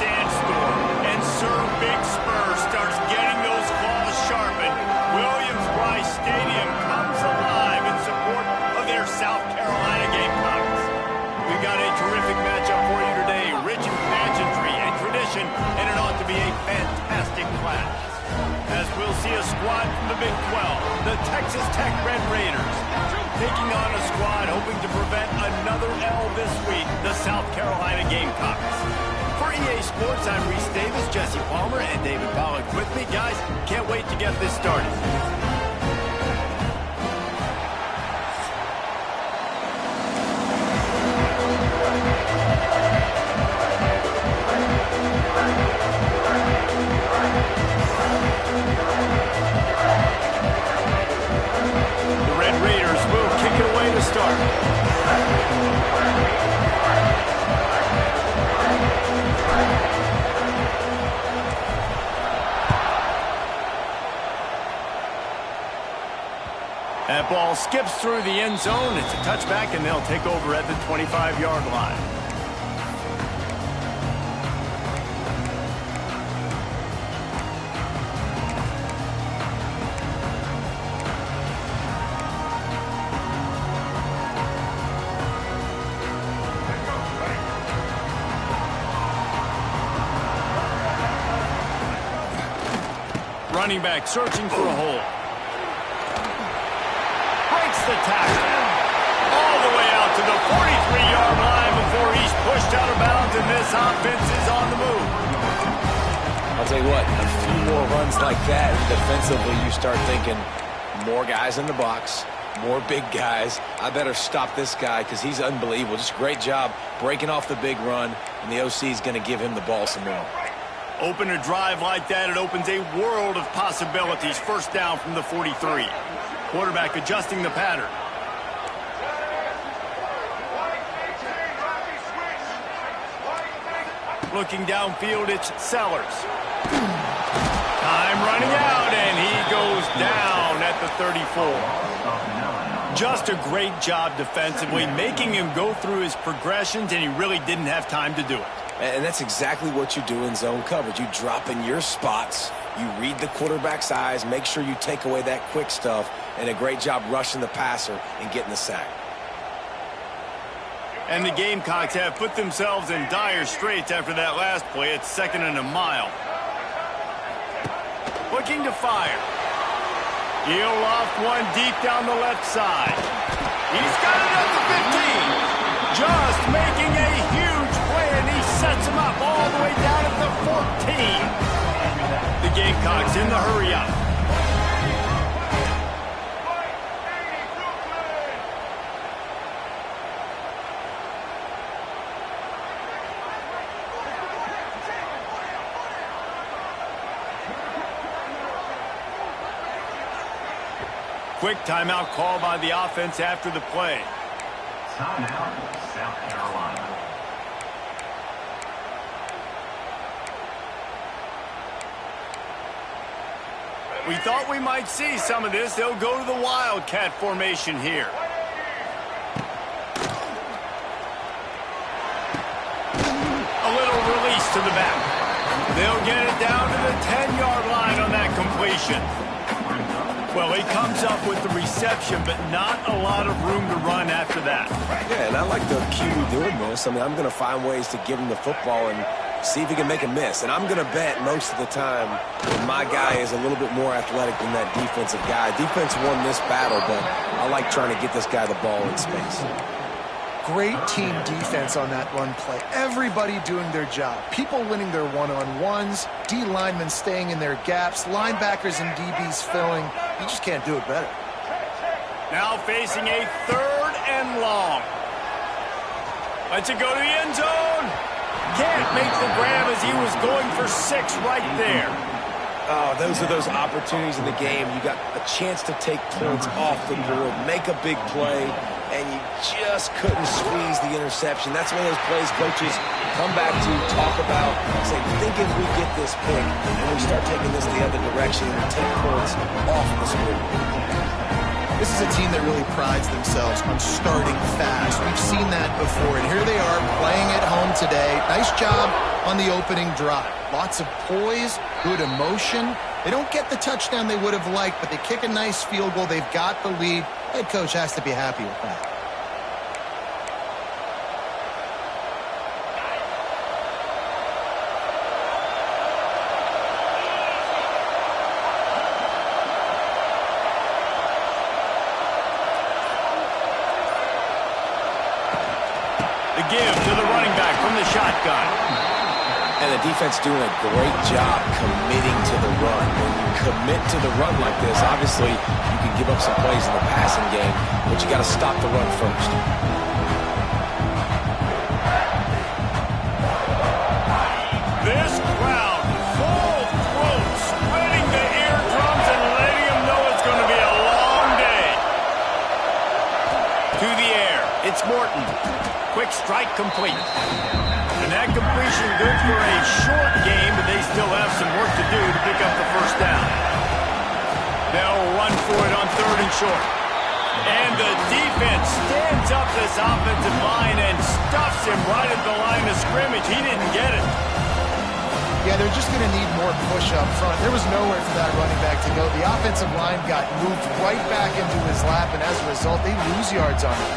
sandstorm, and Sir Big Spur starts getting those claws sharpened, Williams-Brice Stadium comes alive in support of their South Carolina Gamecocks. We've got a terrific matchup for you today, rich in pageantry and tradition, and it ought to be a fantastic clash. As we'll see a squad from the Big 12, the Texas Tech Red Raiders, taking on a squad hoping to prevent another L this week, the South Carolina Gamecocks. For EA Sports, I'm Reese Davis, Jesse Palmer, and David Pollack with me. Guys, can't wait to get this started. The Red Raiders will kick it away to start. That ball skips through the end zone. It's a touchback, and they'll take over at the 25-yard line. Running back searching for a hole. Breaks the tackle. All the way out to the 43-yard line before he's pushed out of bounds, and this offense is on the move. I'll tell you what, a few more runs like that, defensively you start thinking more guys in the box, more big guys. I better stop this guy because he's unbelievable. Just a great job breaking off the big run, and the OC is going to give him the ball some more. Open a drive like that, it opens a world of possibilities. First down from the 43. Quarterback adjusting the pattern. Looking downfield, it's Sellers. Time running out, and he goes down at the 34. Just a great job defensively, making him go through his progressions, and he really didn't have time to do it. And that's exactly what you do in zone coverage. You drop in your spots, you read the quarterback's eyes, make sure you take away that quick stuff, and a great job rushing the passer and getting the sack. And the Gamecocks have put themselves in dire straits after that last play. It's 2nd and a mile. Looking to fire. He'll loft one deep down the left side. He's got it at the 15. Just making a huge play, and he sets him up all the way down at the 14. The Gamecocks in the hurry up. Quick timeout call by the offense after the play. Timeout, South Carolina. We thought we might see some of this. They'll go to the Wildcat formation here. A little release to the back. They'll get it down to the 10-yard line on that completion. Well, he comes up with the reception, but not a lot of room to run after that. Yeah, and I like the QB doing this. I mean, I'm going to find ways to give him the football and see if he can make a miss. And I'm going to bet most of the time that my guy is a little bit more athletic than that defensive guy. Defense won this battle, but I like trying to get this guy the ball in space. Great team defense on that run play. Everybody doing their job. People winning their one-on-ones, D linemen staying in their gaps, linebackers and DBs filling. You just can't do it better. Now facing a 3rd and long. Lets it go to the end zone. Can't make the grab as he was going for 6 right there. Oh, those are those opportunities in the game. You got a chance to take points off the board, make a big play, and you just couldn't squeeze the interception. That's one of those plays coaches come back to talk about, say, think if we get this pick and we start taking this the other direction and we take points off the score. This is a team that really prides themselves on starting fast. We've seen that before, and here they are playing at home today. Nice job on the opening drive. Lots of poise, good emotion. They don't get the touchdown they would have liked, but they kick a nice field goal. They've got the lead. Head coach has to be happy with that. The give to the running back from the shotgun. And the defense doing a great job committing to the run. When you commit to the run like this, obviously you can give up some plays in the passing game, but you got to stop the run first. This crowd, full throat, spreading the eardrums and letting them know it's going to be a long day. To the air, it's Morton. Quick strike complete. And that completion good for a short game, but they still have some work to do to pick up the first down. They'll run for it on 3rd and short. And the defense stands up this offensive line and stuffs him right at the line of scrimmage. He didn't get it. Yeah, they're just going to need more push up front. There was nowhere for that running back to go. The offensive line got moved right back into his lap, and as a result, they lose yards on it.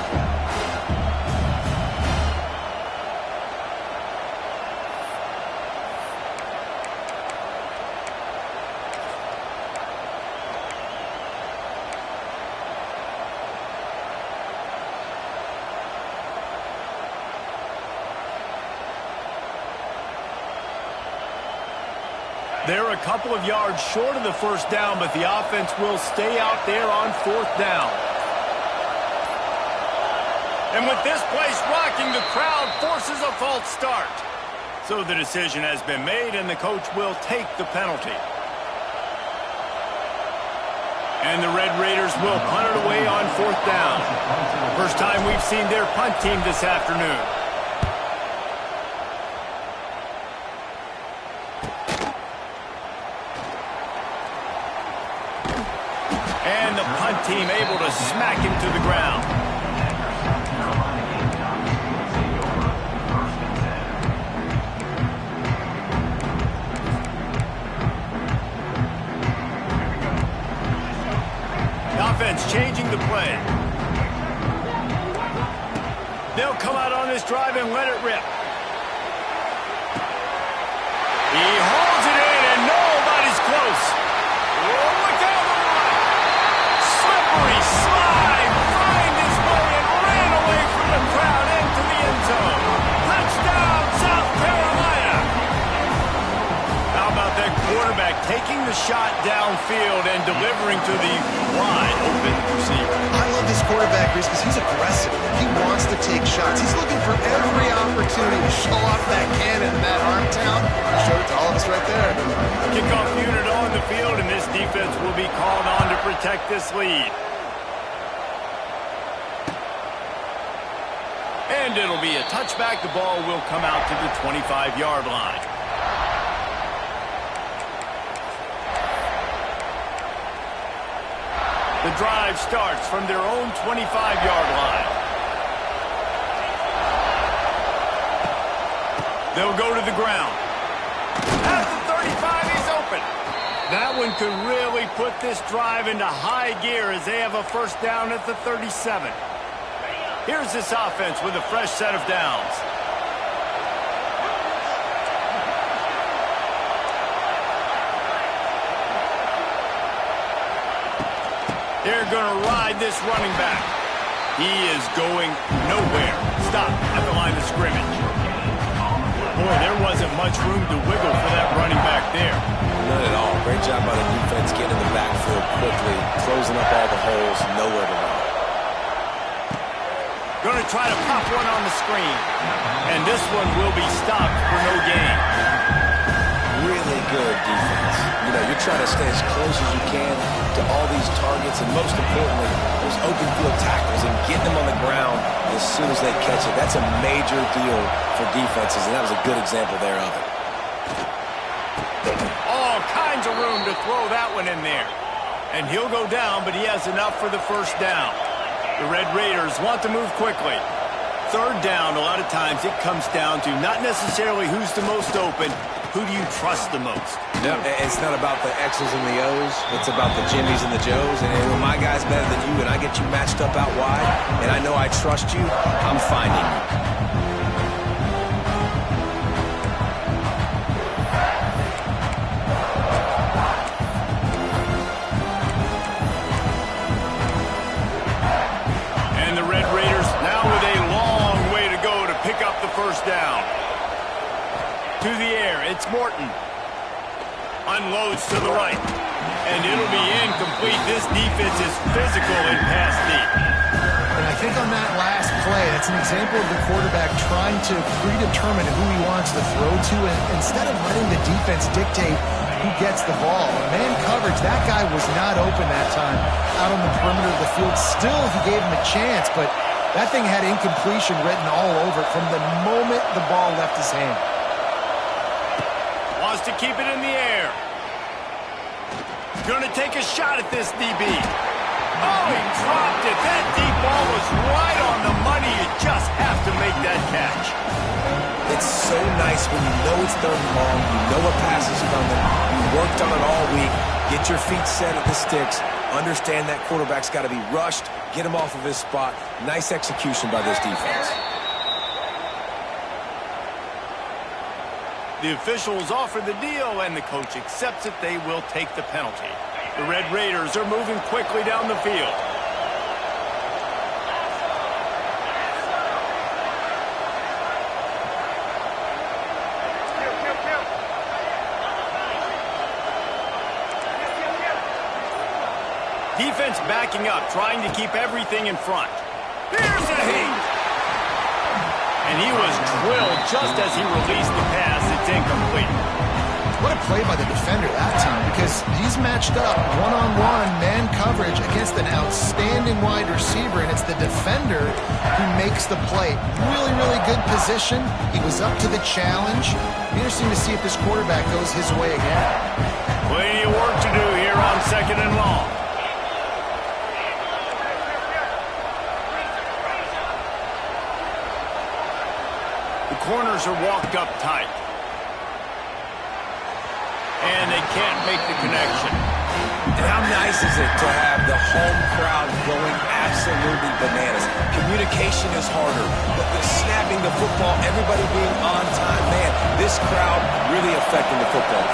They're a couple of yards short of the first down, but the offense will stay out there on 4th down. And with this place rocking, the crowd forces a false start. So the decision has been made, and the coach will take the penalty. And the Red Raiders will punt it away on 4th down. First time we've seen their punt team this afternoon. And the punt team able to smack him to the ground. The offense changing the play. They'll come out on this drive and let it rip. He holds it in and nobody's close. Oh, look out! Slippery slide, find his way and ran away from the crowd into the end zone. Touchdown, South Carolina. How about that quarterback taking the shot downfield and delivering to the wide open receiver? I love this quarterback, Reese, because he's aggressive. He wants to take shots. He's looking for every opportunity to show off that cannon, that arm talent. Showed it to all of us right there. Kickoff unit on the field, and this defense will be called on to protect this lead. And it'll be a touchback. The ball will come out to the 25-yard line. The drive starts from their own 25-yard line. They'll go to the ground. At the 35, he's open. That one could really put this drive into high gear as they have a first down at the 37. Here's this offense with a fresh set of downs. They're going to ride this running back. He is going nowhere. Stop at the line of scrimmage. Boy, there wasn't much room to wiggle for that running back there. None at all. Great job by the defense getting in the backfield quickly, closing up all the holes, nowhere to run. Going to try to pop one on the screen. And this one will be stopped for no gain. Really good defense. You know, you're trying to stay as close as you can to all these targets, and most importantly, those open field tackles and getting them on the ground as soon as they catch it. That's a major deal for defenses, and that was a good example there of it. All kinds of room to throw that one in there. And he'll go down, but he has enough for the first down. The Red Raiders want to move quickly. Third down, a lot of times it comes down to not necessarily who's the most open, who do you trust the most? No, it's not about the X's and the O's. It's about the Jimmys and the Joes. And when my guy's better than you and I get you matched up out wide and I know I trust you, I'm finding you. First down. To the air, it's Morton. Unloads to the right. And it'll be incomplete. This defense is physical in pass deep. And I think on that last play, it's an example of the quarterback trying to predetermine who he wants to throw to, and instead of letting the defense dictate who gets the ball. Man coverage, that guy was not open that time out on the perimeter of the field. Still, he gave him a chance, but that thing had incompletion written all over it from the moment the ball left his hand. Wants to keep it in the air. Going to take a shot at this DB. Oh, he dropped it. That deep ball was right on the money. You just have to make that catch. It's so nice when you know it's third and long, you know a pass is coming, you worked on it all week, get your feet set at the sticks, understand that quarterback's got to be rushed, get him off of his spot. Nice execution by this defense. The officials offer the deal, and the coach accepts it. They will take the penalty. The Red Raiders are moving quickly down the field. Defense backing up, trying to keep everything in front. Here's a heat! And he was drilled just as he released the pass. It's incomplete. What a play by the defender that time, because he's matched up one-on-one man coverage against an outstanding wide receiver, and it's the defender who makes the play. Really, really good position. He was up to the challenge. Interesting to see if this quarterback goes his way again. Plenty of work to do here on 2nd and long. Corners are walked up tight. And they can't make the connection. And how nice is it to have the home crowd going absolutely bananas? Communication is harder, but the snapping the football, everybody being on time, man, this crowd really affecting the football.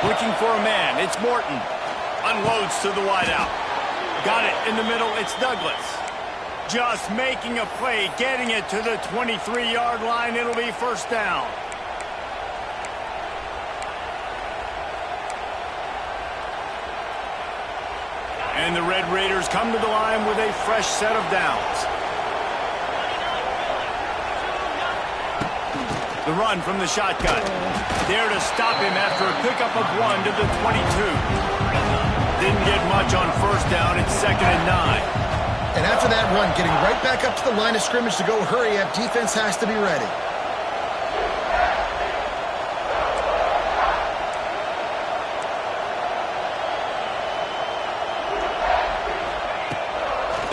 Looking for a man, it's Morton. Unloads to the wideout. Got it in the middle, it's Douglas. Just making a play, getting it to the 23-yard line. It'll be first down. And the Red Raiders come to the line with a fresh set of downs. The run from the shotgun. There to stop him after a pickup of 1 to the 22. Didn't get much on first down. It's 2nd and 9. And after that run, getting right back up to the line of scrimmage to go hurry up, defense has to be ready.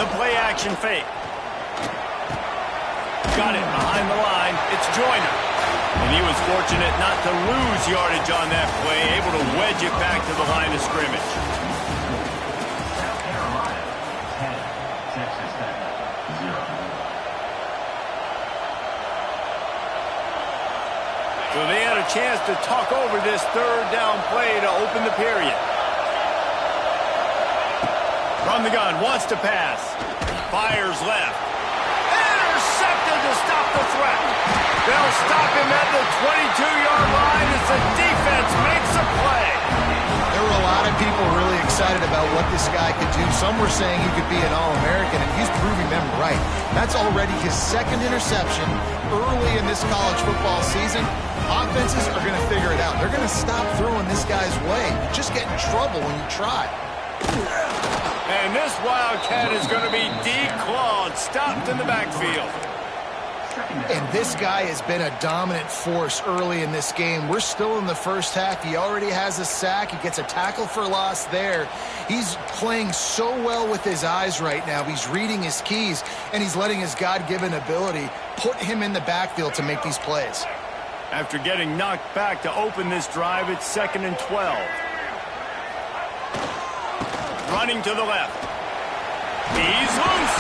The play action fake. Got it behind the line. It's Joyner. And he was fortunate not to lose yardage on that play, able to wedge it back to the line of scrimmage. South Carolina, 10, Texas Tech, 0. So they had a chance to talk over this third down play to open the period. From the gun, wants to pass. Fires left. Intercepted to stop the threat. They'll stop him at the 22-yard line as the defense makes a play. There were a lot of people really excited about what this guy could do. Some were saying he could be an All-American, and he's proving them right. That's already his second interception early in this college football season. Offenses are going to figure it out. They're going to stop throwing this guy's way. You just get in trouble when you try. And this Wildcat is going to be declawed, stopped in the backfield. And this guy has been a dominant force early in this game. We're still in the first half. He already has a sack. He gets a tackle for loss there. He's playing so well with his eyes right now. He's reading his keys, and he's letting his God-given ability put him in the backfield to make these plays. After getting knocked back to open this drive, it's 2nd and 12. Running to the left. He's loose.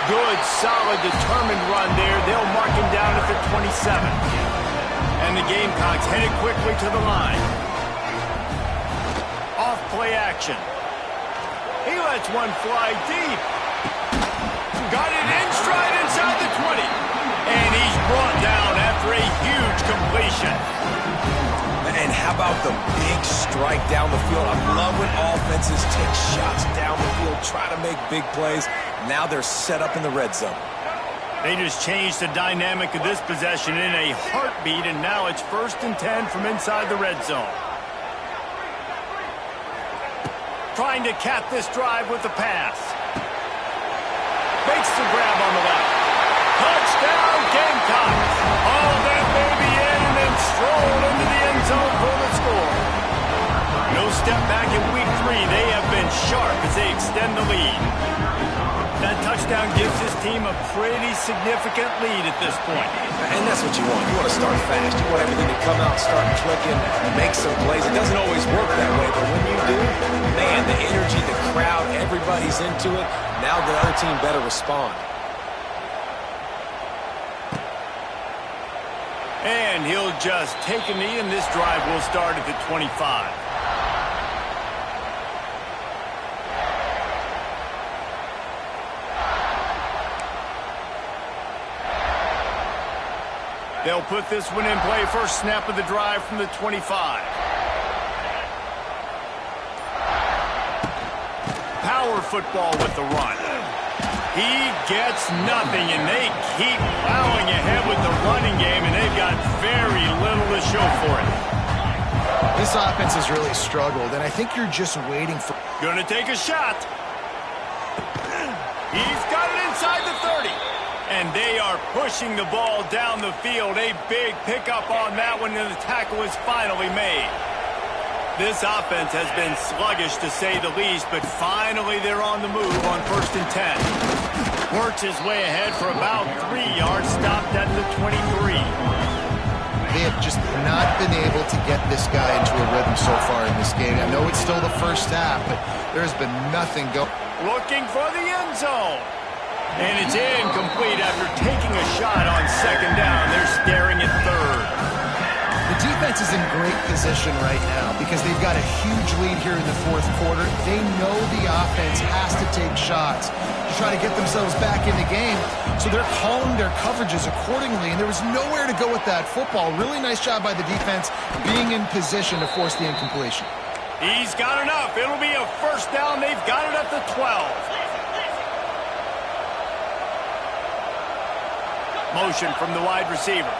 Good, solid, determined run there. They'll mark him down at the 27. And the Gamecocks headed quickly to the line. Off play action. He lets one fly deep. Got it in stride inside the 20. And he's brought down after a huge completion. And how about the big strike down the field? I love when offenses take shots down the field, try to make big plays. Now they're set up in the red zone. They just changed the dynamic of this possession in a heartbeat, and now it's 1st and 10 from inside the red zone. Trying to cap this drive with the pass. Makes the grab on the left. Touchdown, Gamecocks! All that baby in and then strolled into the end zone for the score. No step back in week 3. They have been sharp as they extend the lead. That touchdown gives his team a pretty significant lead at this point. And that's what you want. You want to start fast. You want everything to come out, start clicking, make some plays. It doesn't always work that way, but when you do, man, the energy, the crowd, everybody's into it. Now the other team better respond. And he'll just take a knee, and this drive will start at the 25. They'll put this one in play. First snap of the drive from the 25. Power football with the run. He gets nothing, and they keep plowing ahead with the running game, and they've got very little to show for it. This offense has really struggled, and I think you're just waiting for... Gonna take a shot. He's got it inside the 30. And they are pushing the ball down the field. A big pickup on that one, and the tackle is finally made. This offense has been sluggish, to say the least, but finally they're on the move on 1st and 10. Works his way ahead for about 3 yards, stopped at the 23. They have just not been able to get this guy into a rhythm so far in this game. I know it's still the first half, but there's been nothing going. Looking for the end zone. And it's incomplete after taking a shot on 2nd down. They're staring at 3rd. The defense is in great position right now because they've got a huge lead here in the 4th quarter. They know the offense has to take shots to try to get themselves back in the game. So they're calling their coverages accordingly, and there was nowhere to go with that football. Really nice job by the defense being in position to force the incompletion. He's got enough. It'll be a 1st down. They've got it at the 12. Motion from the wide receiver.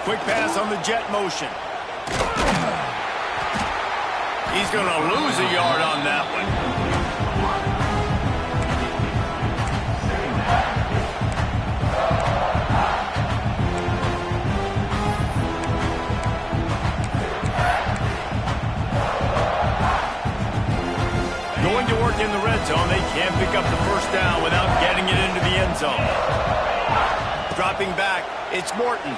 Quick pass on the jet motion. He's going to lose a yard on that one. Going to work in the red zone. They can't pick up the 1st down without getting it into the end zone. Dropping back, it's Morton.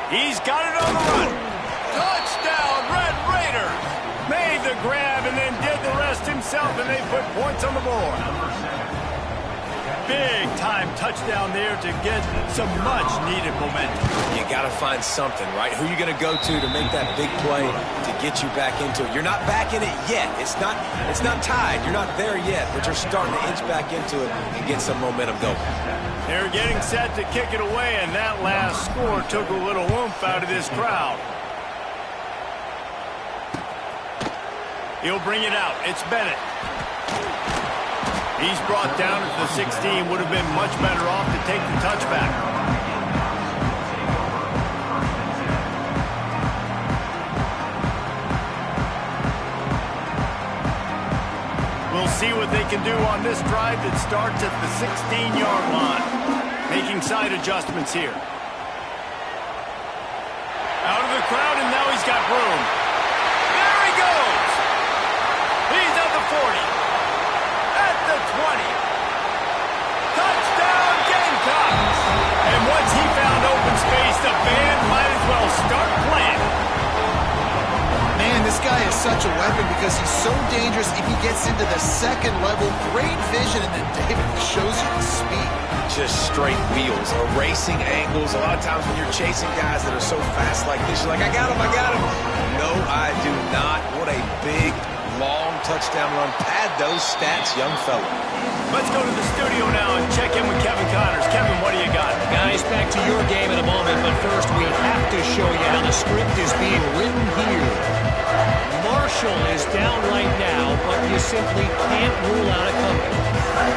He's got it on the run. Touchdown, Red Raiders! Made the grab and then did the rest himself, and they put points on the board. Big-time touchdown there to get some much-needed momentum. You got to find something, right? Who are you going to go to make that big play to get you back into it? You're not back in it yet. It's not tied. You're not there yet, but you're starting to inch back into it and get some momentum going. They're getting set to kick it away, and that last score took a little oomph out of this crowd. He'll bring it out. It's Bennett. He's brought down at the 16. Would have been much better off to take the touchback. can do on this drive that starts at the 16-yard line. Making side adjustments here. Out of the crowd, and now he's got room. There he goes! He's at the 40. At the 20. Touchdown, Gamecocks! And once he found open space, the band might as well start playing. Man, this guy is such a weapon because he's so dangerous if he gets into the second level. Great vision, and then David shows you the speed. Just straight wheels, erasing angles. A lot of times when you're chasing guys that are so fast like this, you're like, I got him. No, I do not. What a big, long touchdown run. Pad those stats, young fella. Let's go to the studio now and check in with Kevin Connors. Kevin, what do you got? Guys, back to your game in a moment, but first we have to show you how the script is being written here. Marshall is down right now, but you simply can't rule out a comeback.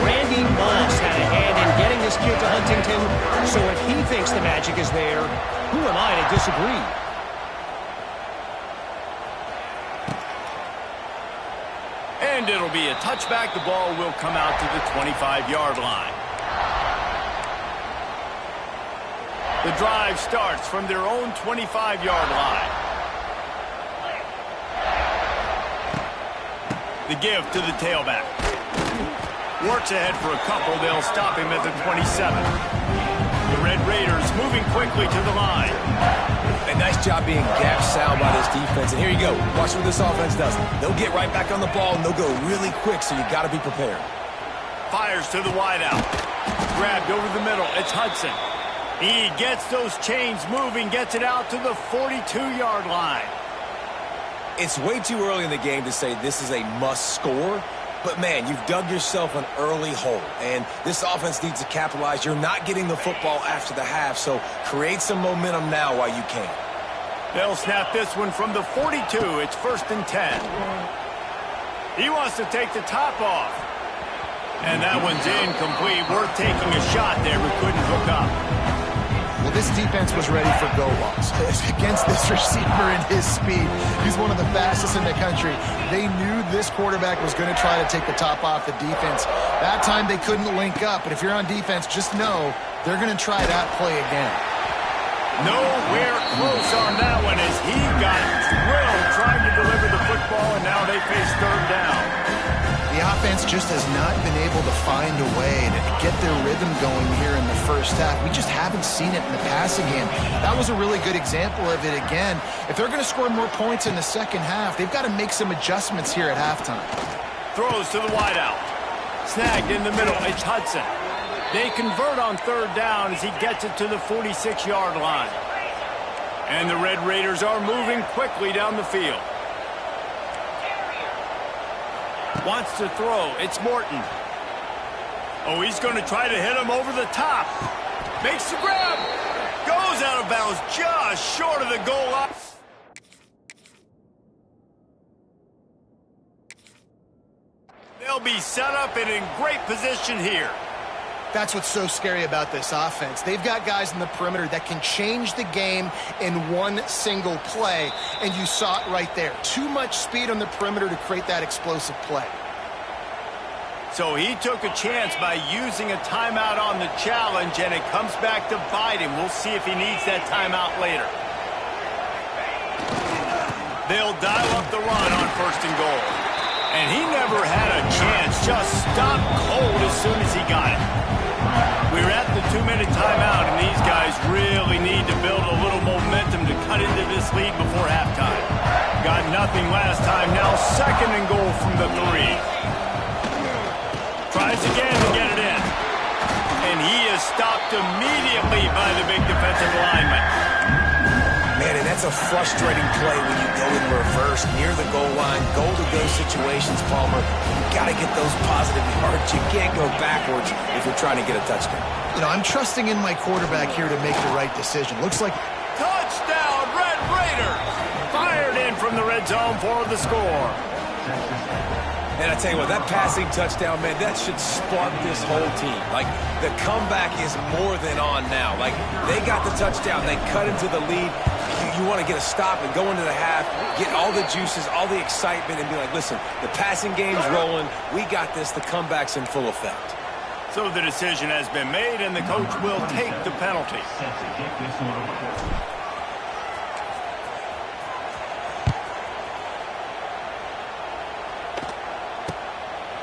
Randy Moss had a hand in getting this kid to Huntington, so if he thinks the magic is there, who am I to disagree? And it'll be a touchback. The ball will come out to the 25-yard line. The drive starts from their own 25-yard line. The give to the tailback. Works ahead for a couple. They'll stop him at the 27. The Red Raiders moving quickly to the line. A nice job being gap sound by this defense. And here you go. Watch what this offense does. They'll get right back on the ball, and they'll go really quick, so you got to be prepared. Fires to the wideout. Grabbed over the middle. It's Hudson. He gets those chains moving, gets it out to the 42-yard line. It's way too early in the game to say this is a must score, but man, you've dug yourself an early hole, and this offense needs to capitalize. You're not getting the football after the half, so create some momentum now while you can. They'll snap this one from the 42. It's 1st and 10. He wants to take the top off. And that one's incomplete. Worth taking a shot there, but couldn't hook up. Well, this defense was ready for go balls. Against this receiver and his speed, he's one of the fastest in the country. They knew this quarterback was going to try to take the top off the defense. That time they couldn't link up, but if you're on defense, just know they're going to try that play again. Nowhere close on that one as he got drilled trying to deliver the football, and now they face 3rd down. The offense just has not been able to find a way to get their rhythm going here in the first half. We just haven't seen it in the passing game. That was a really good example of it again. If they're going to score more points in the second half, they've got to make some adjustments here at halftime. Throws to the wideout. Snagged in the middle. It's Hudson. They convert on 3rd down as he gets it to the 46-yard line. And the Red Raiders are moving quickly down the field. Wants to throw. It's Morton. Oh, he's going to try to hit him over the top. Makes the grab. Goes out of bounds just short of the goal line. They'll be set up and in great position here. That's what's so scary about this offense. They've got guys in the perimeter that can change the game in one single play, and you saw it right there. Too much speed on the perimeter to create that explosive play. So he took a chance by using a timeout on the challenge, and it comes back to bite him. We'll see if he needs that timeout later. They'll dial up the run on 1st and goal. And he never had a chance. Just stopped cold as soon as he got it. We're at the 2-minute timeout, and these guys really need to build a little momentum to cut into this lead before halftime. Got nothing last time. Now 2nd and goal from the 3. Tries again to get it in. And he is stopped immediately by the big defensive lineman. Man, and that's a frustrating play when you go in reverse near the goal line, goal-to-go situations, Palmer. You got to get those positive yards. You can't go backwards if you're trying to get a touchdown. You know, I'm trusting in my quarterback here to make the right decision. Looks like Touchdown, Red Raiders! Fired in from the red zone for the score. And I tell you what, that passing touchdown, man, that should spark this whole team. Like, the comeback is more than on now. Like, they got the touchdown. They cut into the lead. You you want to get a stop and go into the half, get all the juices, all the excitement, and be like, listen, the passing game's rolling. We got this. The comeback's in full effect. So the decision has been made, and the coach will take the penalty. Set to kick this one away.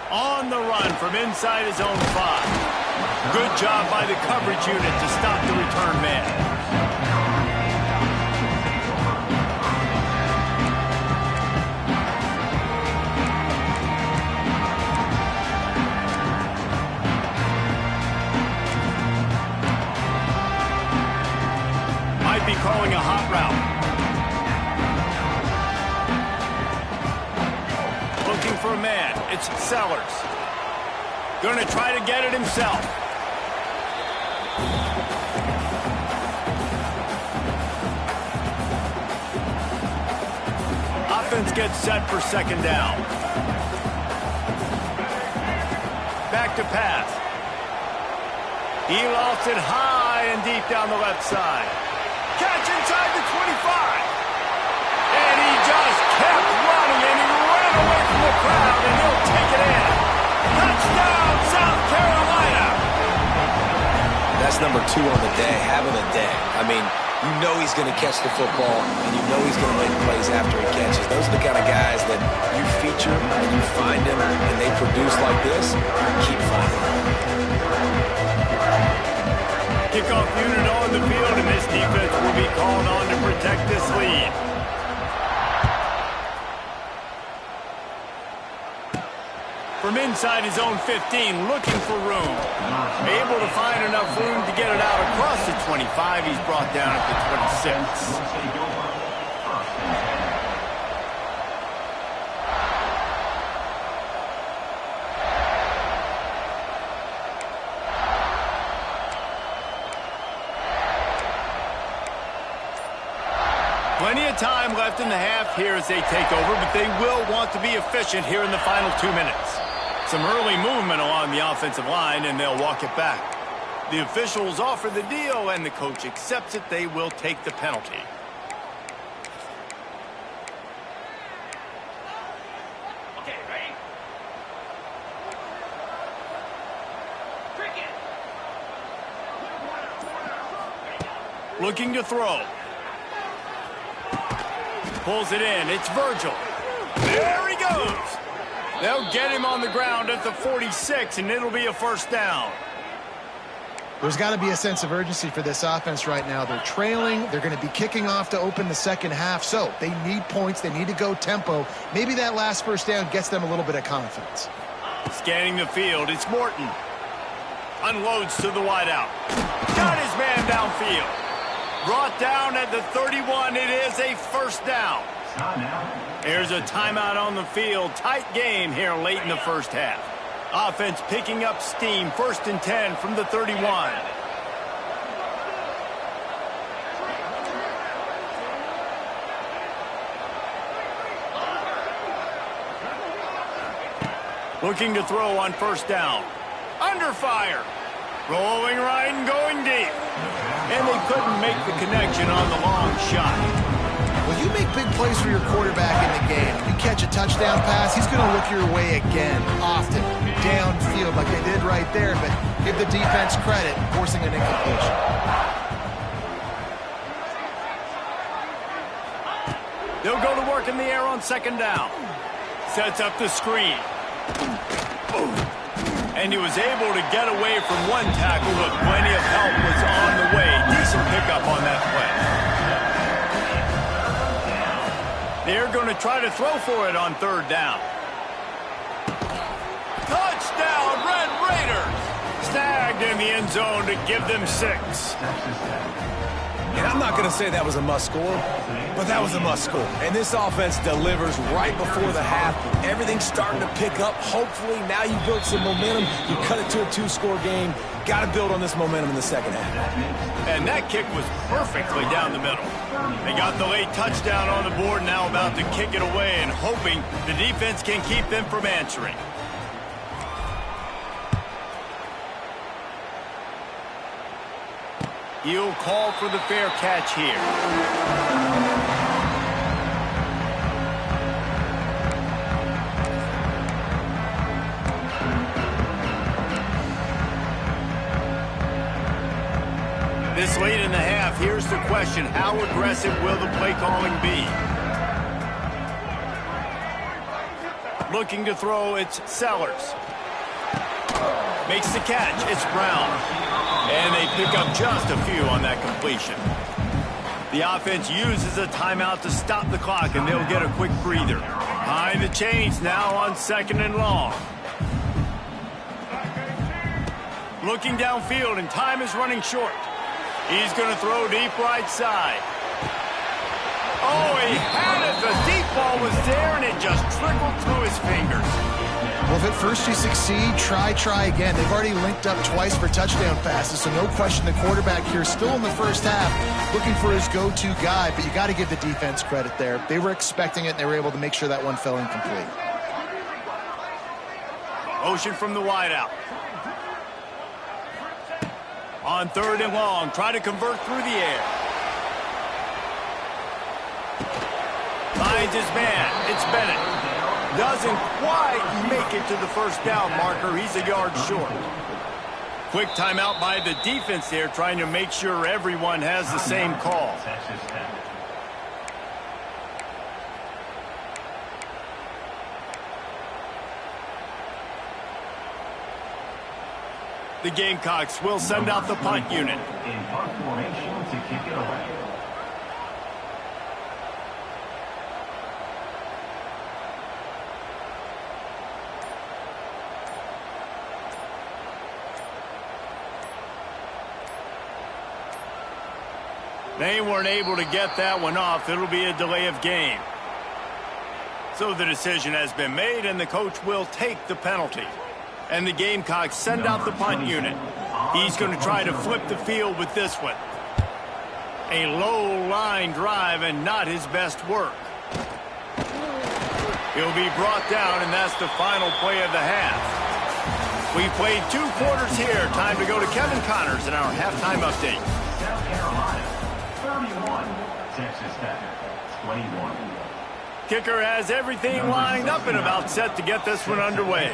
On the run from inside his own 5. Good job by the coverage unit to stop the return man. Might be calling a hot route. Looking for a man. It's Sellers. Going to try to get it himself. Offense gets set for second down. Back to pass. He lost it high and deep down the left side. Catch inside the 25. And he just kept running, and he ran away from the crowd, and he'll take it in. Touchdown, South Carolina. That's number 2 on the day, having a day. I mean, you know he's going to catch the football, and you know he's going to make plays after he catches. Those are the kind of guys that you feature, and you find them, and they produce like this, you keep finding them. Kickoff unit on the field, and this defense will be called on to protect this lead. From inside his own 15, looking for room. Able to find enough room to get it out across the 25. He's brought down at the 26. Plenty of time left in the half here as they take over, but they will want to be efficient here in the final 2 minutes. Some early movement along the offensive line, and they'll walk it back. The officials offer the deal, and the coach accepts it. They will take the penalty. Okay, ready? Cricket. Looking to throw. Pulls it in. It's Virgil. There he goes. They'll get him on the ground at the 46, and it'll be a first down. There's got to be a sense of urgency for this offense right now. They're trailing. They're going to be kicking off to open the second half, so they need points. They need to go tempo. Maybe that last first down gets them a little bit of confidence. Scanning the field, it's Morton. Unloads to the wideout. Got his man downfield. Brought down at the 31. It is a first down. There's a timeout on the field. Tight game here late in the first half. Offense picking up steam. 1st and 10 from the 31. Looking to throw on first down. Under fire. Rolling right and going deep. And they couldn't make the connection on the long shot. Well, you make big plays for your quarterback in the game. You catch a touchdown pass, he's going to look your way again, often, downfield like they did right there, but give the defense credit, forcing an incompletion. They'll go to work in the air on second down. Sets up the screen. And he was able to get away from one tackle, but plenty of help was on the way. Decent pickup on that play. They're going to try to throw for it on third down. Touchdown, Red Raiders! Snagged in the end zone to give them 6. And I'm not going to say that was a must-score, but that was a must-score. And this offense delivers right before the half. Everything's starting to pick up. Hopefully, now you built some momentum. You cut it to a 2-score game. Got to build on this momentum in the second half. And that kick was perfectly down the middle. They got the late touchdown on the board, now about to kick it away and hoping the defense can keep them from answering. He'll call for the fair catch here. This late in the half, here's the question. How aggressive will the play calling be? Looking to throw, it's Sellers. Makes the catch, it's Brown. And they pick up just a few on that completion. The offense uses a timeout to stop the clock, and they'll get a quick breather. Behind the chains now on 2nd and long. Looking downfield, and time is running short. He's going to throw deep right side. Oh, he had it. The deep ball was there, and it just trickled through his fingers. Well, if at first you succeed, try again. They've already linked up twice for touchdown passes, so no question the quarterback here still in the first half looking for his go-to guy, but you got to give the defense credit there. They were expecting it, and they were able to make sure that one fell incomplete. Motion from the wideout. On 3rd and long, try to convert through the air. Finds his man. It's Bennett. Doesn't quite make it to the first down marker. He's a yard short. Quick timeout by the defense there, trying to make sure everyone has the same call. The Gamecocks will send out the punt unit. In punt formation to kick it away. They weren't able to get that one off. It'll be a delay of game. So the decision has been made, and the coach will take the penalty. And the Gamecocks send out the punt unit. He's going to try to flip the field with this one. A low line drive and not his best work. He'll be brought down, and that's the final play of the half. We played 2 quarters here. Time to go to Kevin Connors in our halftime update. South Carolina, 31. Texas Tech, 21. Kicker has everything lined up and about set to get this one underway.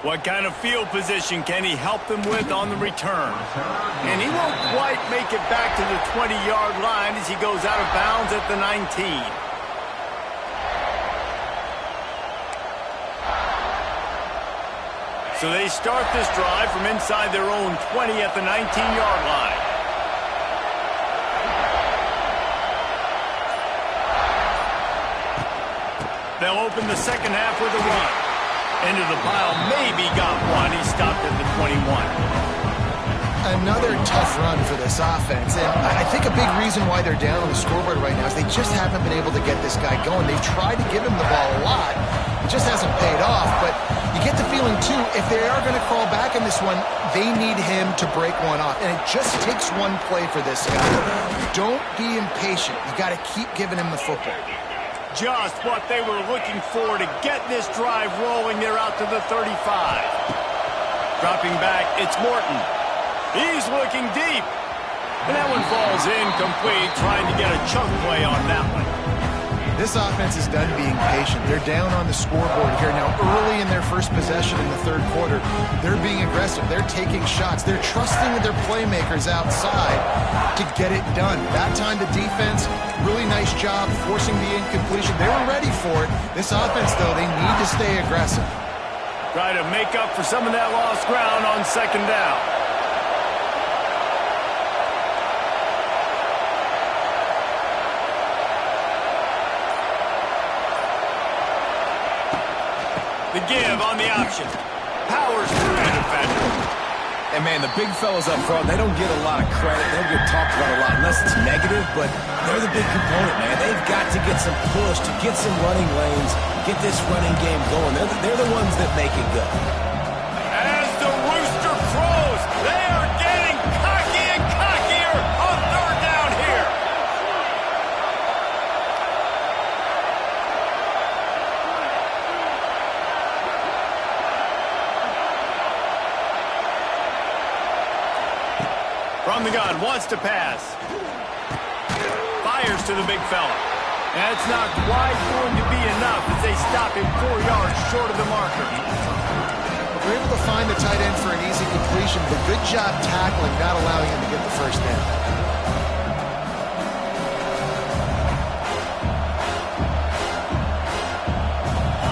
What kind of field position can he help them with on the return? And he won't quite make it back to the 20-yard line as he goes out of bounds at the 19. So they start this drive from inside their own 20 at the 19-yard line. They'll open the second half with a run. Into the pile, maybe got one. He stopped at the 21. Another tough run for this offense, and I think a big reason why they're down on the scoreboard right now is they just haven't been able to get this guy going. They've tried to give him the ball a lot. It just hasn't paid off, but you get the feeling, too, if they are going to crawl back in this one, they need him to break one off, and it just takes one play for this guy. Don't be impatient. You got to keep giving him the football. Just what they were looking for to get this drive rolling. They're out to the 35. Dropping back, it's Morton. He's looking deep. And that one falls incomplete, trying to get a chunk play on that one. This offense is done being patient. They're down on the scoreboard here. Now, early in their first possession in the third quarter, they're being aggressive. They're taking shots. They're trusting their playmakers outside to get it done. That time, the defense, really nice job forcing the incompletion. They were ready for it. This offense, though, they need to stay aggressive. Try to make up for some of that lost ground on second down. The give on the option. Powers through the defender. And, man, the big fellas up front, they don't get a lot of credit. They don't get talked about a lot unless it's negative, but they're the big component, man. They've got to get some push, to get some running lanes, get this running game going. They're the ones that make it go. As the rooster crows, they are getting cocky and cockier on third down here. From the gun, wants to pass. Fires to the big fella. That's not quite going to be enough as they stop him 4 yards short of the marker. We're able to find the tight end for an easy completion, but good job tackling, not allowing him to get the first down.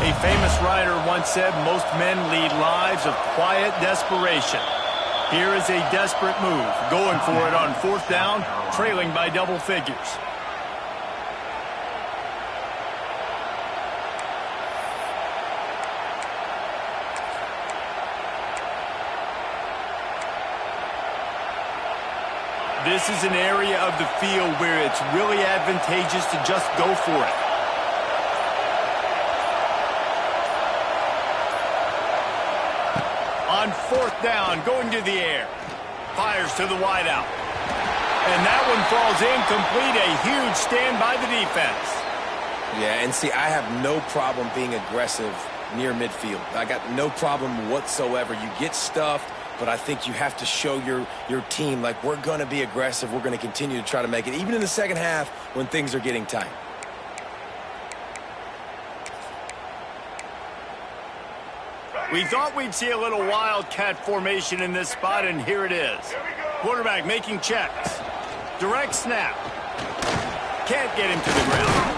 A famous writer once said, most men lead lives of quiet desperation. Here is a desperate move, going for it on 4th down, trailing by double figures. This is an area of the field where it's really advantageous to just go for it. On 4th down, going to the air. Fires to the wideout. And that one falls incomplete. A huge stand by the defense. Yeah, and see, I have no problem being aggressive near midfield. I got no problem whatsoever. You get stuffed, but I think you have to show your team, like, we're going to be aggressive. We're going to continue to try to make it, even in the second half when things are getting tight. We thought we'd see a little wildcat formation in this spot, and here it is. Quarterback making checks. Direct snap. Can't get him to the ground.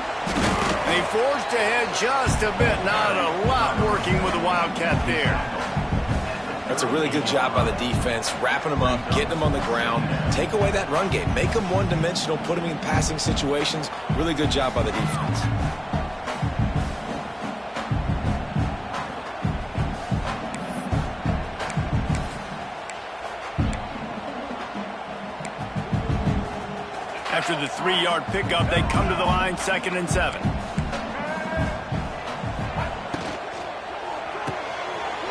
They forged ahead just a bit. Not a lot working with the wildcat there. That's a really good job by the defense, wrapping them up, getting them on the ground. Take away that run game. Make them one-dimensional, put them in passing situations. Really good job by the defense. After the 3-yard pickup, they come to the line, 2nd and 7.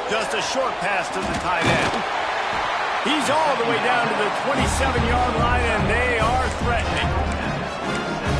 Just a short pass to the tight end. He's all the way down to the 27-yard line, and they are threatening.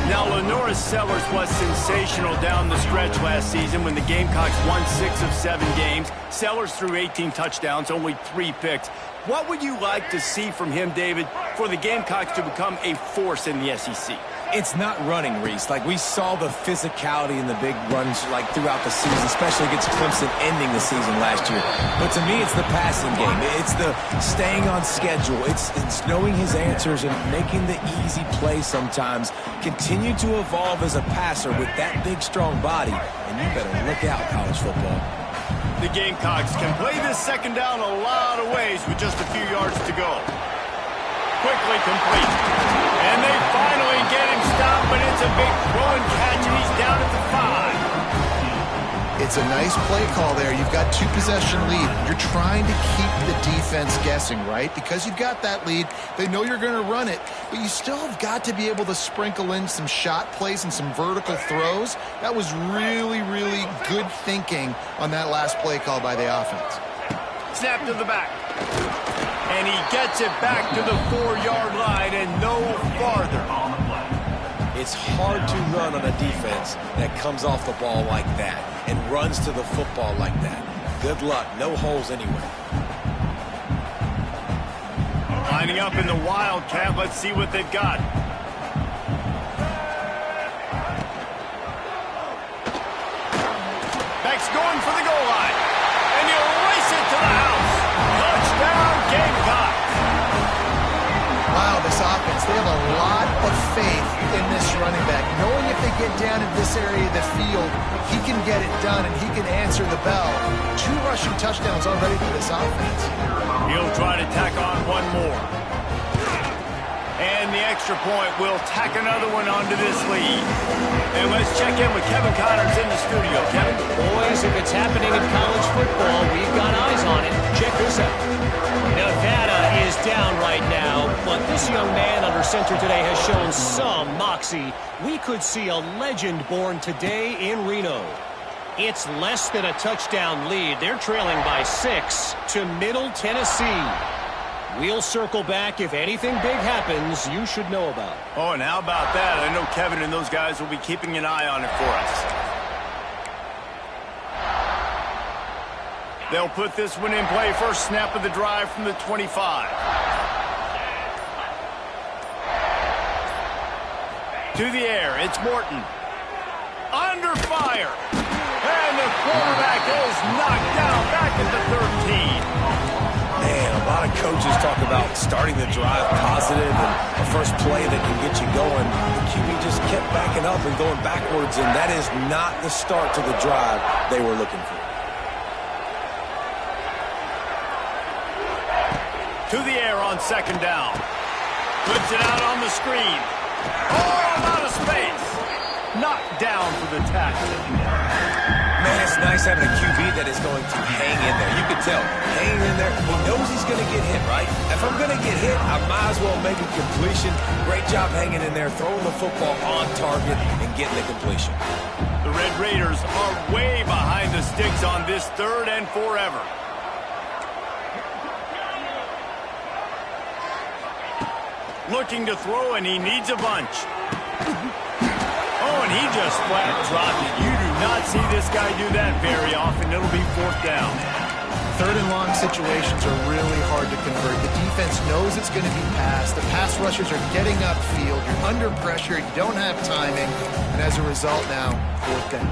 Now, LaNorris Sellers was sensational down the stretch last season when the Gamecocks won 6 of 7 games. Sellers threw 18 touchdowns, only 3 picks. What would you like to see from him, David, for the Gamecocks to become a force in the SEC? It's not running, Reese. Like, we saw the physicality in the big runs, like, throughout the season, especially against Clemson ending the season last year. But to me, it's the passing game. It's the staying on schedule. It's knowing his answers and making the easy play sometimes. Continue to evolve as a passer with that big, strong body, and you better look out, college football. The Gamecocks can play this 2nd down a lot of ways with just a few yards to go. Quickly complete. And they finally get him stopped, but it's a big throw and catch, and he's down at the 5. It's a nice play call there. You've got 2-possession lead. You're trying to keep the defense guessing, right? Because you've got that lead, they know you're going to run it, but you still have got to be able to sprinkle in some shot plays and some vertical throws. That was really, really good thinking on that last play call by the offense. Snap to the back. And he gets it back to the 4-yard line and no farther. It's hard to run on a defense that comes off the ball like that and runs to the football like that. Good luck. No holes anywhere. Lining up in the Wildcat. Let's see what they've got. Beck's going for the goal line. And he'll race it to the house. Touchdown, Gamecocks. Wow, this offense, they have a lot of faith in this running back. Knowing if they get down in this area of the field, he can get it done and he can answer the bell. 2 rushing touchdowns already for this offense. He'll try to tack on one more. And the extra point will tack another one onto this lead. And let's check in with Kevin Connors in the studio. Kevin? Boys, if it's happening in college football, we've got eyes on it. Check this out. Nevada is down right now, but this young man under center today has shown some moxie. We could see a legend born today in Reno. It's less than a touchdown lead. They're trailing by 6 to Middle Tennessee. We'll circle back. If anything big happens, you should know about it. Oh, and how about that? I know Kevin and those guys will be keeping an eye on it for us. They'll put this one in play. First snap of the drive from the 25. To the air, it's Morton. under fire. And the quarterback is knocked down back at the 13. Man, a lot of coaches talk about starting the drive positive and a first play that can get you going. The QB just kept backing up and going backwards, and that is not the start to the drive they were looking for. To the air on second down. Flips it out on the screen. Oh, out of space. Knocked down for the tackle. Man, it's nice having a QB that is going to hang in there. You can tell, hanging in there. He knows he's going to get hit, right? If I'm going to get hit, I might as well make a completion. Great job hanging in there, throwing the football on target and getting the completion. The Red Raiders are way behind the sticks on this third and forever. Looking to throw, and he needs a bunch. Oh, and he just flat dropped it. You do not see this guy do that very often. It'll be fourth down. Third and long situations are really hard to convert. The defense knows it's going to be passed. The pass rushers are getting upfield. You're under pressure. You don't have timing. And as a result now, fourth down.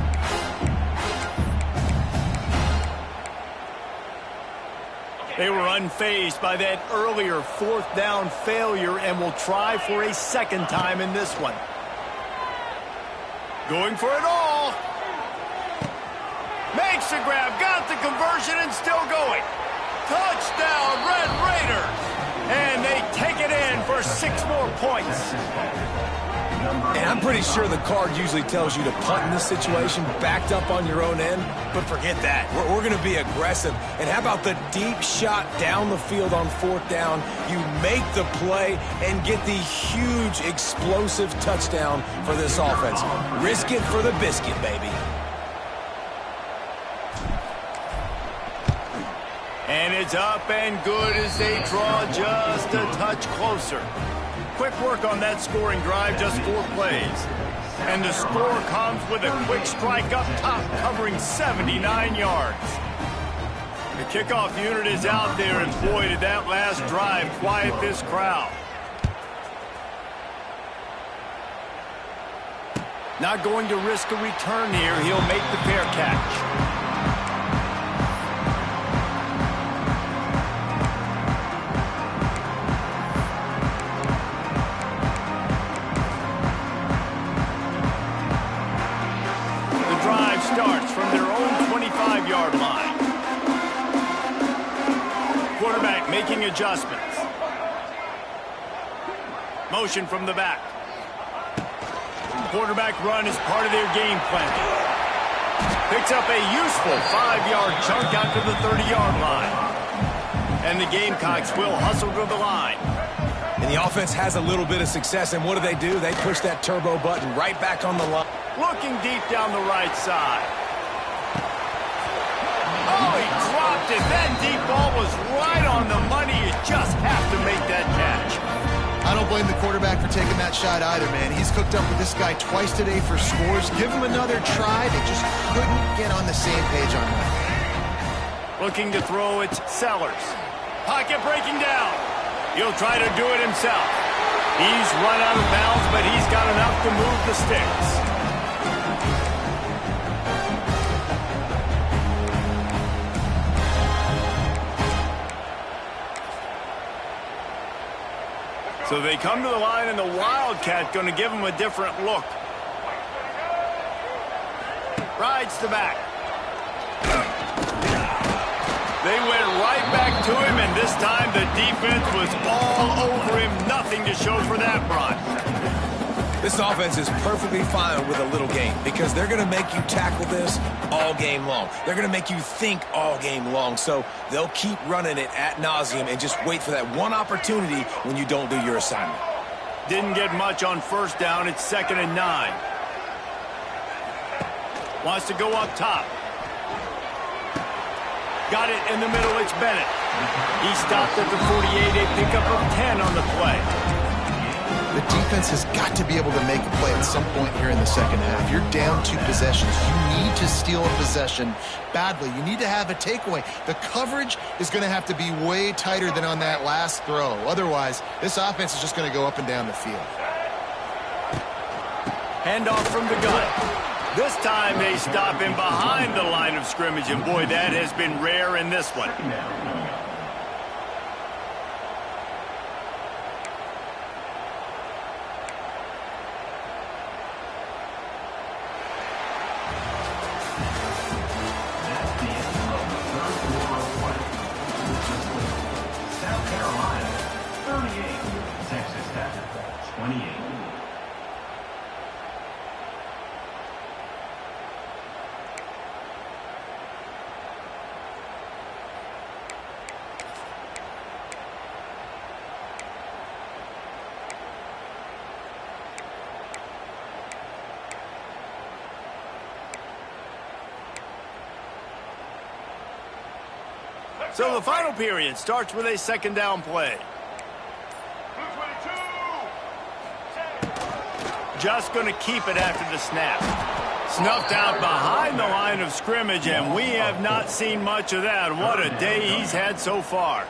They were unfazed by that earlier fourth down failure and will try for a second time in this one. Going for it all. Makes the grab, got the conversion, and still going. Touchdown, Red Raiders. And they take it in for 6 more points. And I'm pretty sure the card usually tells you to punt in this situation, backed up on your own end, but forget that. We're going to be aggressive. And how about the deep shot down the field on fourth down? You make the play and get the huge explosive touchdown for this offense. Risk it for the biscuit, baby. And it's up and good as they draw just a touch closer. Quick work on that scoring drive, just 4 plays. And the score comes with a quick strike up top, covering 79 yards. The kickoff unit is out there, and boy, did that last drive quiet this crowd. Not going to risk a return here. He'll make the fair catch. Starts from their own 25-yard line. Quarterback making adjustments. Motion from the back. Quarterback run is part of their game plan. Picks up a useful 5-yard chunk out to the 30-yard line. And the Gamecocks will hustle to the line. And the offense has a little bit of success, and what do? They push that turbo button right back on the line. Looking deep down the right side. Oh, he dropped it. That deep ball was right on the money. You just have to make that catch. I don't blame the quarterback for taking that shot either, man. He's cooked up with this guy twice today for scores. Give him another try. They just couldn't get on the same page on that. Looking to throw, it's Sellers. Pocket breaking down. He'll try to do it himself. He's run out of bounds, but he's got enough to move the sticks. So they come to the line, and the Wildcat going to give him a different look. Rides the back. They went right back to him, and this time the defense was all over him. Nothing to show for that run. This offense is perfectly fine with a little game because they're going to make you tackle this all game long. They're going to make you think all game long. So they'll keep running it ad nauseum and just wait for that one opportunity when you don't do your assignment. Didn't get much on first down. It's 2nd and 9. Wants to go up top. Got it in the middle. It's Bennett. He stopped at the 48. A pickup of 10 on the play. The defense has got to be able to make a play at some point here in the second half. You're down 2 possessions. You need to steal a possession badly. You need to have a takeaway. The coverage is going to have to be way tighter than on that last throw. Otherwise, this offense is just going to go up and down the field. Handoff from the gun. This time they stop him behind the line of scrimmage, and boy, that has been rare in this one. Second down coming up. That's the end of the third quarter of play. South Carolina, 38. Texas Tech, 28. So the final period starts with a second down play. Just going to keep it after the snap. Snuffed out behind the line of scrimmage, and we have not seen much of that. What a day he's had so far.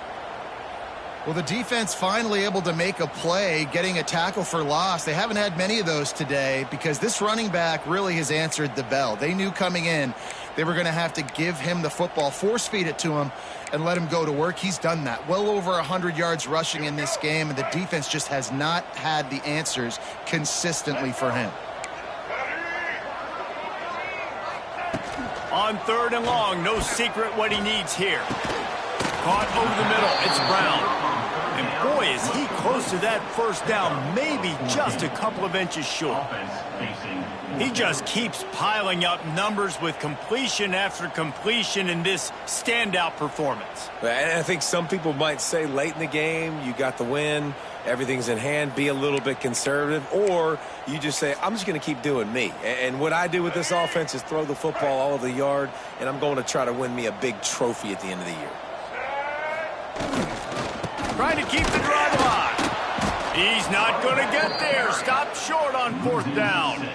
Well, the defense finally able to make a play, getting a tackle for loss. They haven't had many of those today because this running back really has answered the bell. They knew coming in they were going to have to give him the football, force feed it to him, and let him go to work. He's done that. Well over 100 yards rushing in this game, and the defense just has not had the answers consistently for him. On third and long, no secret what he needs here. Caught over the middle. It's Brown. And boy, is he close to that first down, maybe just a couple of inches short. Offense facing. He just keeps piling up numbers with completion after completion in this standout performance. And I think some people might say late in the game, you got the win, everything's in hand, be a little bit conservative, or you just say, I'm just going to keep doing me. And what I do with this offense is throw the football all over the yard, and I'm going to try to win me a big trophy at the end of the year. Trying to keep the drive alive. He's not going to get there. Stopped short on fourth down.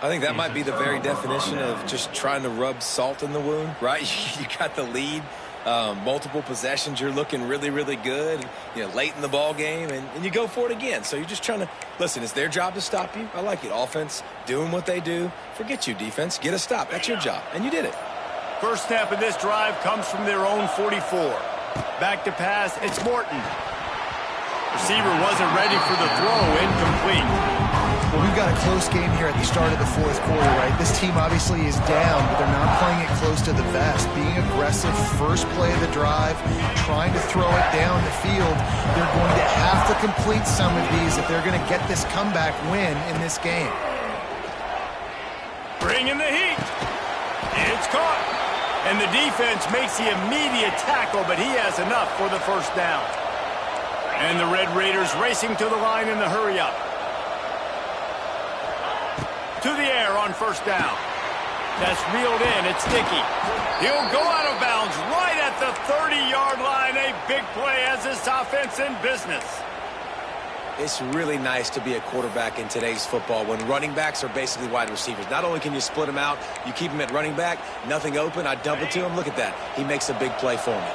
I think that might be the very definition of just trying to rub salt in the wound, right? You got the lead, multiple possessions, you're looking really, really good, late in the ball game, and you go for it again. So you're just trying to, listen, it's their job to stop you. I like it. Offense, doing what they do. Forget you, defense. Get a stop. That's your job, and you did it. First snap of this drive comes from their own 44. Back to pass, it's Morton. Receiver wasn't ready for the throw, incomplete. Well, we've got a close game here at the start of the fourth quarter, right? This team obviously is down, but they're not playing it close to the vest. Being aggressive, first play of the drive, trying to throw it down the field. They're going to have to complete some of these if they're going to get this comeback win in this game. Bringing the heat. It's caught. And the defense makes the immediate tackle, but he has enough for the first down. And the Red Raiders racing to the line in the hurry-up. To the air on first down. That's reeled in. It's Dickey. He'll go out of bounds right at the 30-yard line. A big play as this offense in business. It's really nice to be a quarterback in today's football when running backs are basically wide receivers. Not only can you split them out, you keep them at running back, nothing open, I dump it to him. Look at that. He makes a big play for me.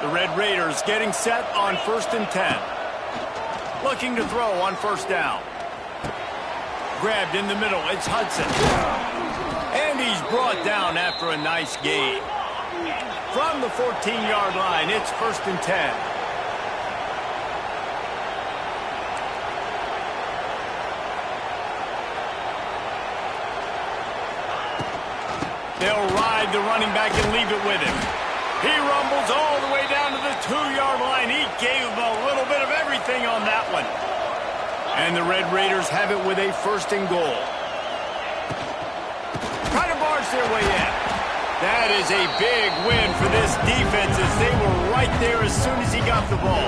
The Red Raiders getting set on 1st and 10. Looking to throw on first down. Grabbed in the middle. It's Hudson. And he's brought down after a nice gain. From the 14-yard line, it's 1st and 10. They'll ride the running back and leave it with him. He rumbles all the way down to the 2-yard line. He gave him a little bit of everything on that one. And the Red Raiders have it with a 1st and goal. Trying to barge their way in. That is a big win for this defense as they were right there as soon as he got the ball.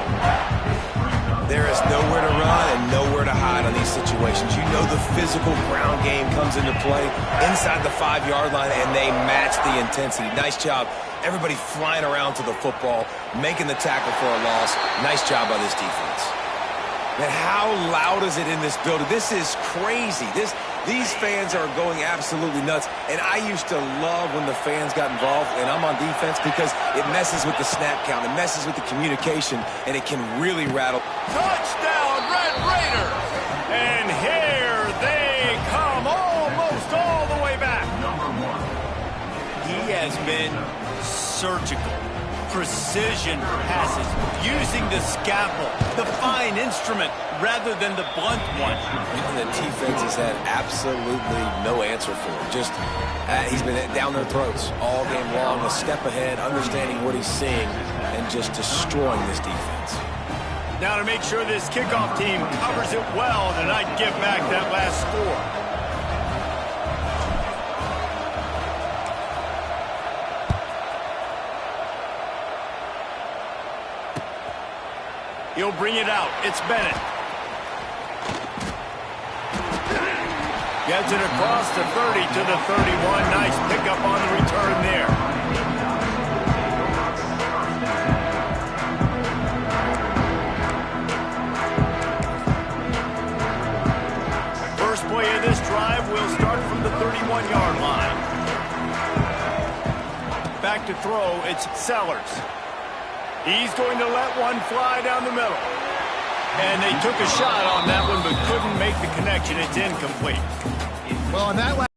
There is nowhere to run and nowhere to hide on these situations. You know the physical ground game comes into play inside the 5-yard line, and they match the intensity. Nice job. Everybody flying around to the football, making the tackle for a loss. Nice job by this defense. Man, how loud is it in this building? This is crazy. These fans are going absolutely nuts. And I used to love when the fans got involved, and I'm on defense, because it messes with the snap count. It messes with the communication, and it can really rattle. Touchdown, Red Raiders! And here they come almost all the way has been surgical. Precision passes, using the scalpel, the fine instrument, rather than the blunt one. And the defense has had absolutely no answer for him. Just, he's been down their throats all game long, a step ahead, understanding what he's seeing, and just destroying this defense. Now to make sure this kickoff team covers it well tonight, give back that last score. He'll bring it out. It's Bennett. Gets it across the 30 to the 31. Nice pickup on the return there. First play of this drive will start from the 31-yard line. Back to throw, it's Sellers. He's going to let one fly down the middle. And they took a shot on that one, but couldn't make the connection. It's incomplete. Well, on that last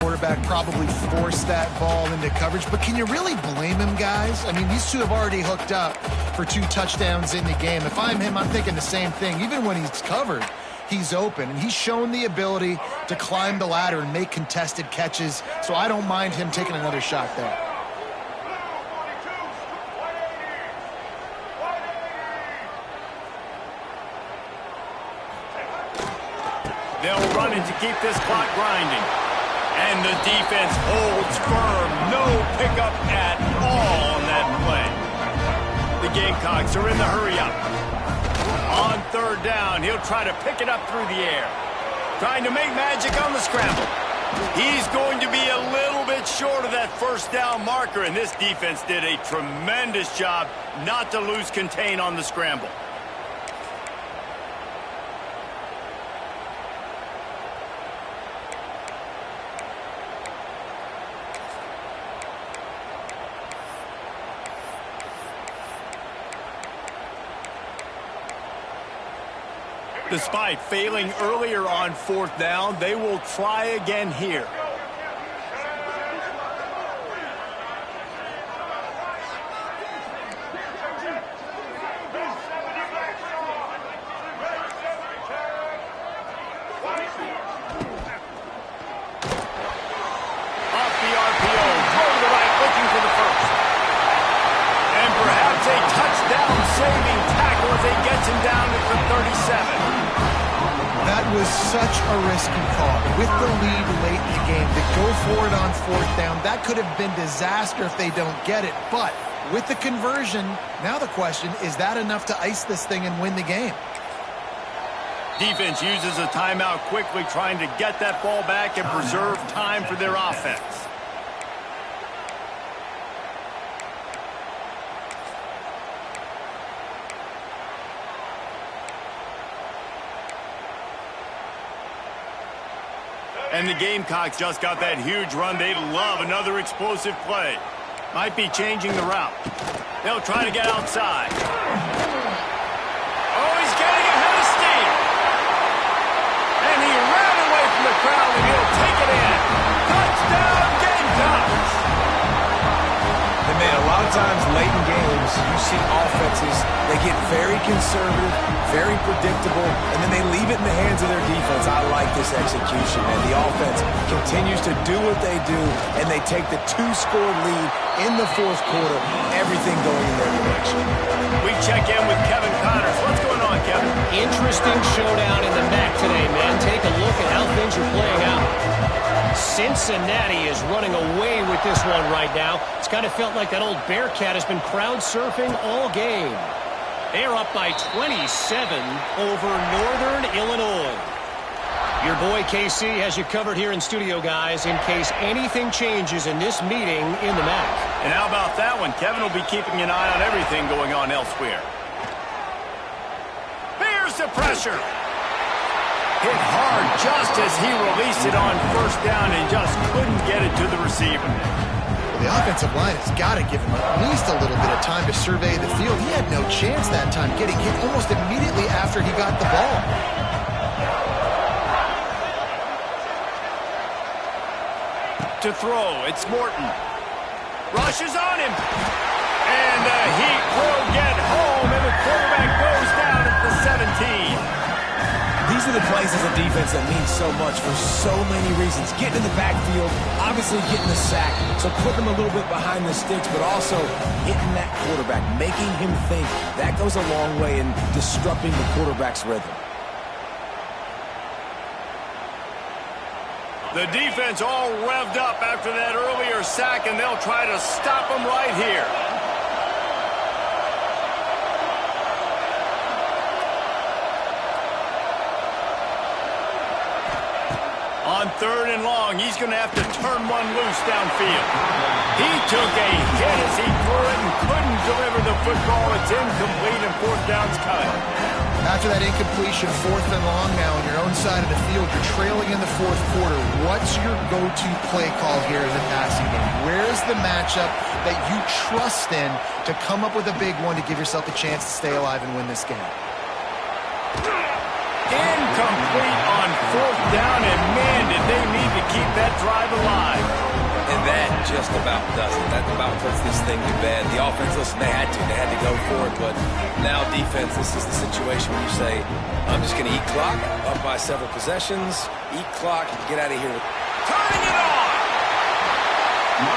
quarterback probably forced that ball into coverage, but can you really blame him, guys? I mean, these two have already hooked up for 2 touchdowns in the game. If I'm him, I'm thinking the same thing. Even when he's covered, he's open, and he's shown the ability to climb the ladder and make contested catches, so I don't mind him taking another shot there. They'll run it to keep this clock grinding. And the defense holds firm. No pickup at all on that play. The Gamecocks are in the hurry-up. On third down, he'll try to pick it up through the air. Trying to make magic on the scramble. He's going to be a little bit short of that first down marker, and this defense did a tremendous job not to lose contain on the scramble. Despite failing earlier on fourth down, they will try again here. Off the RPO, throw to the right, looking for the first. And perhaps a touchdown-saving tackle as he gets him down at the 37. That was such a risky call. With the lead late in the game, to go for it on fourth down, that could have been disaster if they don't get it. But with the conversion, now the question, is that enough to ice this thing and win the game? Defense uses a timeout quickly, trying to get that ball back and preserve time for their offense. And the Gamecocks just got that huge run. They'd love another explosive play. Might be changing the route. They'll try to get outside. Oh, he's getting ahead of steam. And he ran away from the crowd, and he'll take it in. Touchdown, Gamecocks! And man, a lot of times late in games, you see offenses, they get very conservative, very predictable, and then they leave it in the hands of their defense. I like this execution, man. The offense continues to do what they do, and they take the 2-score lead in the fourth quarter, everything going in their direction. We check in with Kevin Connors. What's going on, Kevin? Interesting showdown in the MAC today, man. Take a look at how things are playing out. Cincinnati is running away with this one right now. It's kind of felt like that old Bearcat has been crowd surfing all game. They're up by 27 over Northern Illinois. Your boy KC has you covered here in studio, guys, in case anything changes in this meeting in the MAC. And how about that one? Kevin will be keeping an eye on everything going on elsewhere. Here's the pressure. Hit hard just as he released it on first down and just couldn't get it to the receiver. The offensive line has got to give him at least a little bit of time to survey the field. He had no chance that time, getting hit almost immediately after he got the ball. to throw. It's Morton. Rushes on him. And the Heat will get home, and the quarterback goes down at the 17. These are the plays as a defense that mean so much for so many reasons. Getting in the backfield, obviously getting the sack, so putting him a little bit behind the sticks, but also hitting that quarterback, making him think. That goes a long way in disrupting the quarterback's rhythm. The defense all revved up after that earlier sack, and they'll try to stop him right here. On 3rd and long, he's going to have to turn one loose downfield. He took a hit as he threw it and couldn't deliver the football. It's incomplete, and 4th down's cut. After that incompletion, 4th and long now on your own side of the field, you're trailing in the 4th quarter. What's your go-to play call here in the passing game? Where's the matchup that you trust in to come up with a big one to give yourself a chance to stay alive and win this game? Incomplete on 4th down, and man, did they need to keep that drive alive. And that just about does it. That about puts this thing to bed. The offense, listen, they had to go for it, but now defense, this is the situation where you say, I'm just going to eat clock, up by several possessions, eat clock, get out of here. Turning it on!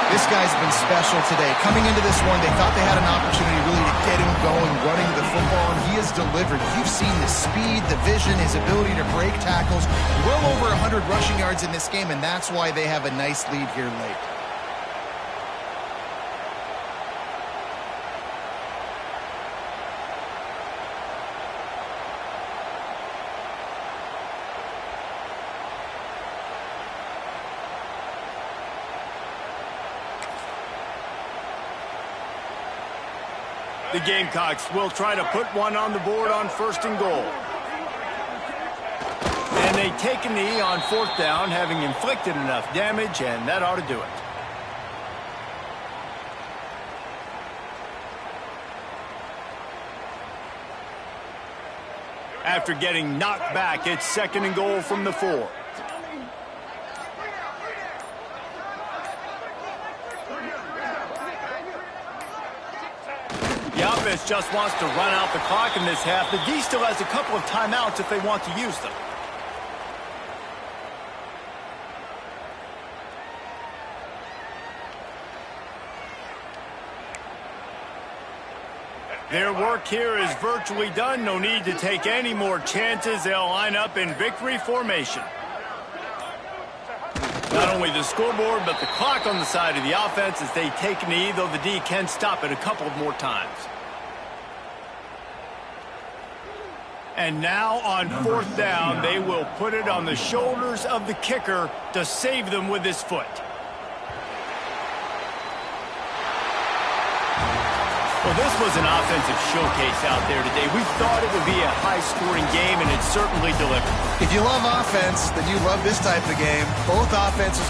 This guy's been special today. Coming into this one, they thought they had an opportunity really to get him going, running the football, and he has delivered. You've seen the speed, the vision, his ability to break tackles. Well over 100 rushing yards in this game, and that's why they have a nice lead here late. The Gamecocks will try to put one on the board on 1st and goal. And they take a knee on 4th down, having inflicted enough damage, and that ought to do it. After getting knocked back, it's 2nd and goal from the 4. The offense just wants to run out the clock in this half. The D still has a couple of timeouts if they want to use them. Their work here is virtually done. No need to take any more chances. They'll line up in victory formation. Not only the scoreboard, but the clock on the side of the offense as they take a knee, though the D can stop it a couple of more times. And now on 4th down, they will put it on the shoulders of the kicker to save them with his foot. Well, this was an offensive showcase out there today. We thought it would be a high-scoring game, and it certainly delivered. If you love offense, then you love this type of game. Both offenses